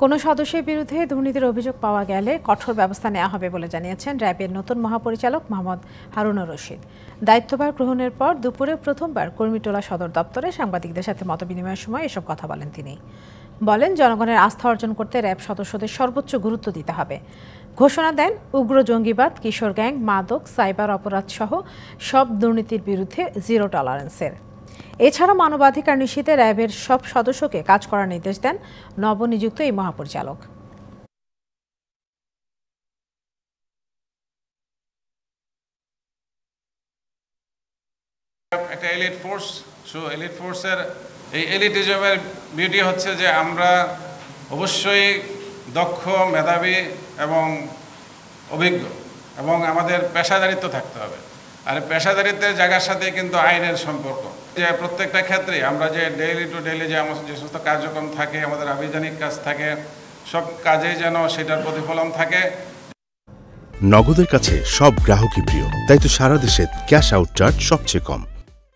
কোনো সদস্যের বিরুদ্ধে দুর্নীতির অভিযোগ পাওয়া গেলে কঠোর ব্যবস্থা নেওয়া হবে বলে জানিয়েছেন র্যাবের নতুন মহাপরিচালক মোহাম্মদ হারুনুর রশিদ। দায়িত্বভার গ্রহণের পর দুপুরে প্রথমবার কুর্মিটোলা সদর দপ্তরে সাংবাদিকদের সাথে মতবিনিময়ের সময় এসব কথা বলেন তিনি। বলেন, জনগণের আস্থা অর্জন করতে র্যাব সদস্যদের সর্বোচ্চ গুরুত্ব দিতে হবে। ঘোষণা দেন উগ্র জঙ্গিবাদ, কিশোর গ্যাং, মাদক, সাইবার অপরাধ সহ সব দুর্নীতির বিরুদ্ধে জিরো টলারেন্সের। এছাড়া মানবাধিকার নিশ্চিতে র্যাবের সব সদস্যকে কাজ করার নির্দেশ দেন নবনিযুক্ত এই মহাপরিচালক। একটা এলিট ফোর্স, এলিট ফোর্সের এই এলিটিজমের বিউটি হচ্ছে যে আমরা অবশ্যই দক্ষ, মেধাবী এবং অভিজ্ঞ, এবং আমাদের পেশাদারিত্ব থাকতে হবে। আর পেশাদারিত্বের জায়গার সাথে কিন্তু আইনের সম্পর্ক, যে প্রত্যেকটা ক্ষেত্রে আমরা যে ডেইলি টু ডেইলি যে আমার যে সমস্ত কার্যক্রম থাকে, আমাদের আভিযানিক কাজ থাকে, সব কাজেই যেন সেটার প্রতিফলন থাকে। নগদের কাছে সব গ্রাহকই প্রিয়, তাই তো সারা দেশে ক্যাশ আউট চার্জ সবচেয়ে কম।